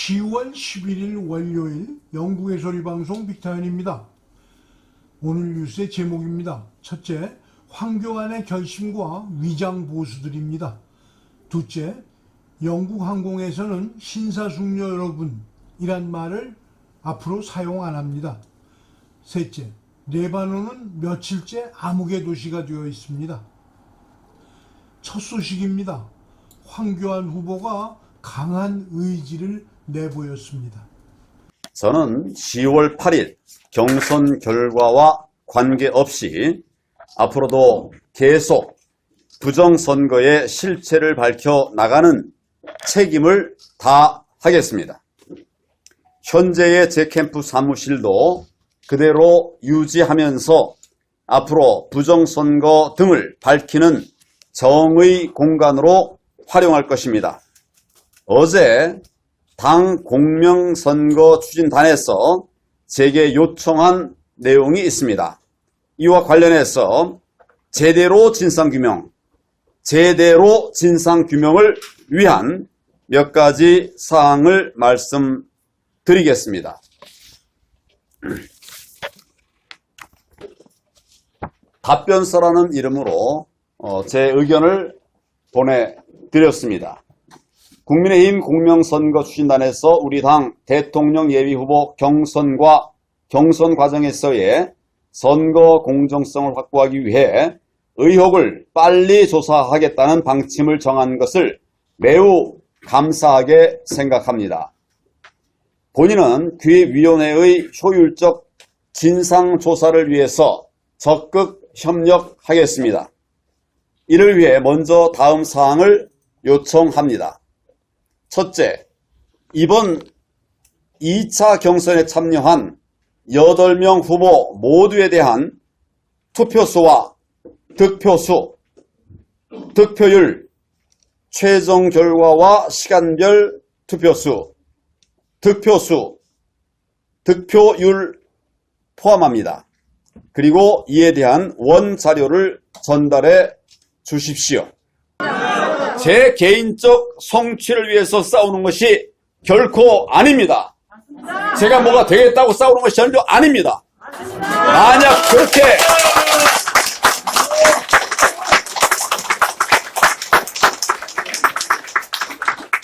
10월 11일 월요일 영국의 소리방송 빅타연입니다. 오늘 뉴스의 제목입니다. 첫째, 황교안의 결심과 위장 보수들입니다. 둘째, 영국 항공에서는 신사숙녀 여러분이란 말을 앞으로 사용 안 합니다. 셋째, 레바논은 며칠째 암흑의 도시가 되어 있습니다. 첫 소식입니다. 황교안 후보가 강한 의지를 내보였습니다. 저는 10월 8일 경선 결과와 관계없이 앞으로도 계속 부정선거의 실체를 밝혀 나가는 책임을 다하겠습니다. 현재의 제 캠프 사무실도 그대로 유지하면서 앞으로 부정선거 등을 밝히는 정의 공간으로 활용할 것입니다. 어제 당 공명선거 추진단에서 제게 요청한 내용이 있습니다. 이와 관련해서 제대로 진상규명을 위한 몇 가지 사항을 말씀드리겠습니다. 답변서라는 이름으로 제 의견을 보내드렸습니다. 국민의힘 공명선거 추진단에서 우리 당 대통령 예비후보 경선과 경선 과정에서의 선거 공정성을 확보하기 위해 의혹을 빨리 조사하겠다는 방침을 정한 것을 매우 감사하게 생각합니다. 본인은 기획위원회의 효율적 진상조사를 위해서 적극 협력하겠습니다. 이를 위해 먼저 다음 사항을 요청합니다. 첫째, 이번 2차 경선에 참여한 8명 후보 모두에 대한 투표수와 득표수, 득표율, 최종 결과와 시간별 투표수, 득표수, 득표율 포함합니다. 그리고 이에 대한 원자료를 전달해 주십시오. 제 개인적 성취를 위해서 싸우는 것이 결코 아닙니다. 제가 뭐가 되겠다고 싸우는 것이 전혀 아닙니다. 만약 그렇게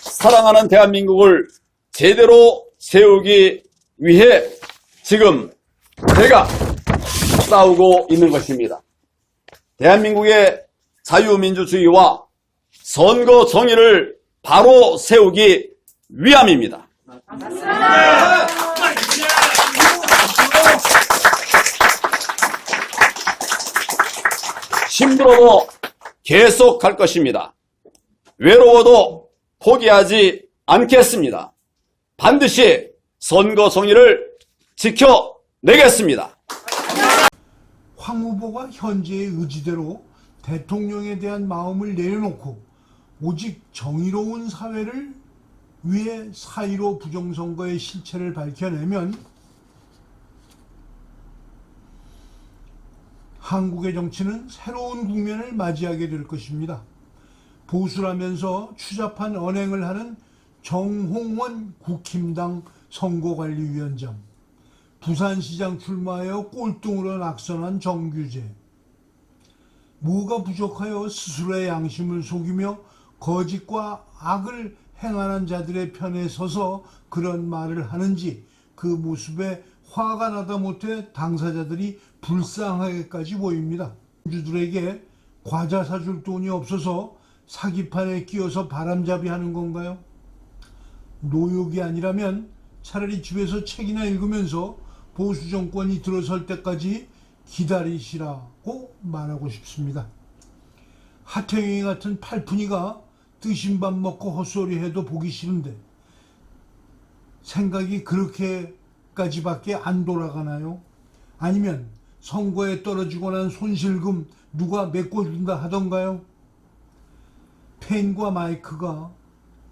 사랑하는 대한민국을 제대로 세우기 위해 지금 제가 싸우고 있는 것입니다. 대한민국의 자유민주주의와 선거 정의를 바로 세우기 위함입니다. 힘들어도 계속 갈 것입니다. 외로워도 포기하지 않겠습니다. 반드시 선거 정의를 지켜내겠습니다. 황 후보가 현재의 의지대로 대통령에 대한 마음을 내려놓고 오직 정의로운 사회를 위해 4.15 부정선거의 실체를 밝혀내면 한국의 정치는 새로운 국면을 맞이하게 될 것입니다. 보수라면서 추잡한 언행을 하는 정홍원 국힘당 선거관리위원장, 부산시장 출마하여 꼴등으로 낙선한 정규재, 뭐가 부족하여 스스로의 양심을 속이며 거짓과 악을 행하는 자들의 편에 서서 그런 말을 하는지 그 모습에 화가 나다 못해 당사자들이 불쌍하게까지 보입니다. 주들에게 과자 사줄 돈이 없어서 사기판에 끼어서 바람잡이 하는 건가요? 노욕이 아니라면 차라리 집에서 책이나 읽으면서 보수 정권이 들어설 때까지 기다리시라고 말하고 싶습니다. 하태경이 같은 팔푼이가 뜨신 밥 먹고 헛소리 해도 보기 싫은데 생각이 그렇게까지밖에 안 돌아가나요? 아니면 선거에 떨어지고 난 손실금 누가 메꿔준다 하던가요? 펜과 마이크가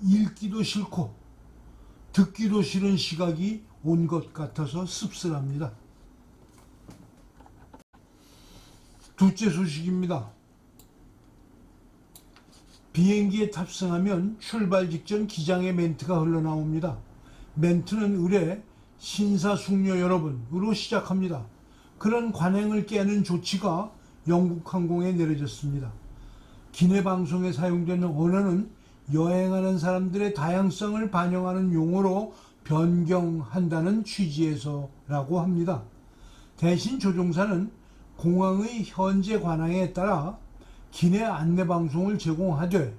읽기도 싫고 듣기도 싫은 시각이 온 것 같아서 씁쓸합니다. 둘째 소식입니다. 비행기에 탑승하면 출발 직전 기장의 멘트가 흘러나옵니다. 멘트는 의뢰 신사숙녀 여러분으로 시작합니다. 그런 관행을 깨는 조치가 영국 항공에 내려졌습니다. 기내 방송에 사용되는 언어는 여행하는 사람들의 다양성을 반영하는 용어로 변경한다는 취지에서라고 합니다. 대신 조종사는 공항의 현재 관행에 따라 기내 안내 방송을 제공하되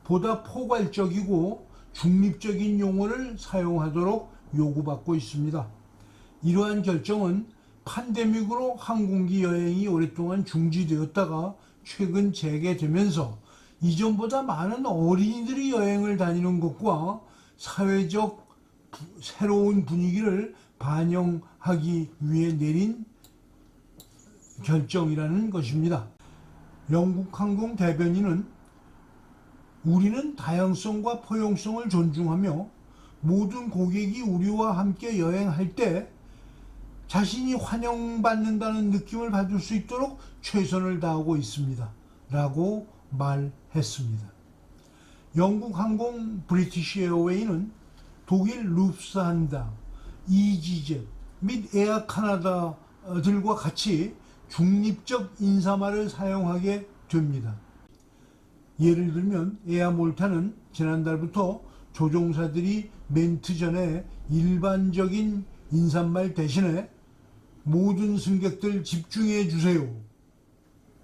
보다 포괄적이고 중립적인 용어를 사용하도록 요구받고 있습니다. 이러한 결정은 팬데믹으로 항공기 여행이 오랫동안 중지되었다가 최근 재개되면서 이전보다 많은 어린이들이 여행을 다니는 것과 사회적 새로운 분위기를 반영하기 위해 내린 결정이라는 것입니다. 영국 항공 대변인은 우리는 다양성과 포용성을 존중하며 모든 고객이 우리와 함께 여행할 때 자신이 환영받는다는 느낌을 받을 수 있도록 최선을 다하고 있습니다. 라고 말했습니다. 영국 항공 브리티시 에어웨이는 독일 룹산다, 이지젯 및 에어 카나다들과 같이 중립적 인사말을 사용하게 됩니다. 예를 들면 에어몰타는 지난달부터 조종사들이 멘트 전에 일반적인 인사말 대신에 모든 승객들 집중해 주세요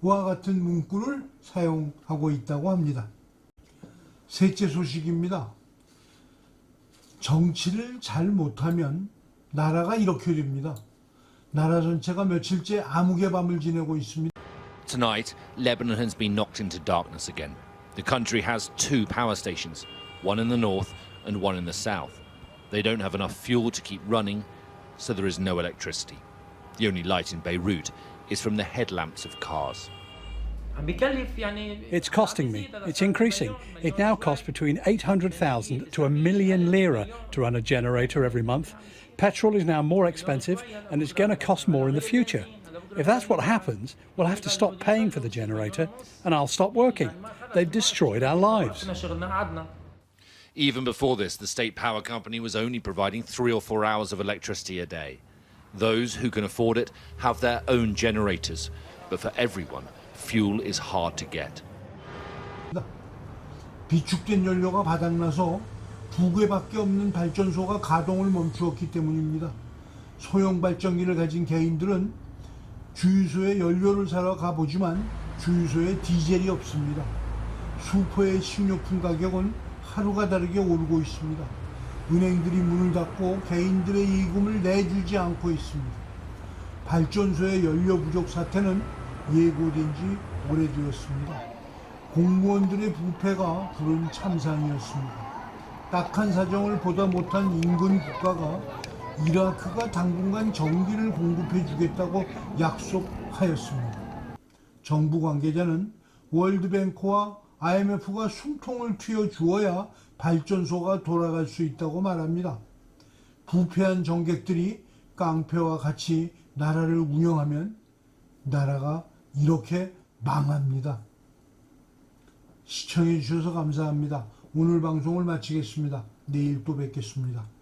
와 같은 문구를 사용하고 있다고 합니다. 셋째 소식입니다. 정치를 잘 못하면 나라가 이렇게 됩니다. 나라 전체가 며칠째 암흑의 밤을 지내고 있습니다. Tonight, Lebanon has been knocked into darkness again. The country has two power stations, one in the north and one in the south. They don't have enough fuel to keep running, so there is no electricity. The only light in Beirut is from the headlamps of cars. It's costing me. It's increasing. It now costs between 800,000 to a million lira to run a generator every month. Petrol is now more expensive and it's going to cost more in the future. If that's what happens, we'll have to stop paying for the generator and I'll stop working. They've destroyed our lives. Even before this, the state power company was only providing 3 or 4 hours of electricity a day. Those who can afford it have their own generators, but for everyone, fuel is hard to get. 비축된 연료가 바닥나서 2개밖에 없는 발전소가 가동을 멈추었기 때문입니다. 소형 발전기를 가진 개인들은 주유소에 연료를 사러 가보지만 주유소에 디젤이 없습니다. 슈퍼의 식료품 가격은 하루가 다르게 오르고 있습니다. 은행들이 문을 닫고 개인들의 예금을 내주지 않고 있습니다. 발전소의 연료 부족 사태는 예고된 지 오래되었습니다. 공무원들의 부패가 부른 참상이었습니다. 딱한 사정을 보다 못한 인근 국가가 이라크가 당분간 전기를 공급해 주겠다고 약속하였습니다. 정부 관계자는 월드뱅크와 IMF가 숨통을 틔워 주어야 발전소가 돌아갈 수 있다고 말합니다. 부패한 정객들이 깡패와 같이 나라를 운영하면 나라가 이렇게 망합니다. 시청해 주셔서 감사합니다. 오늘 방송을 마치겠습니다. 내일 또 뵙겠습니다.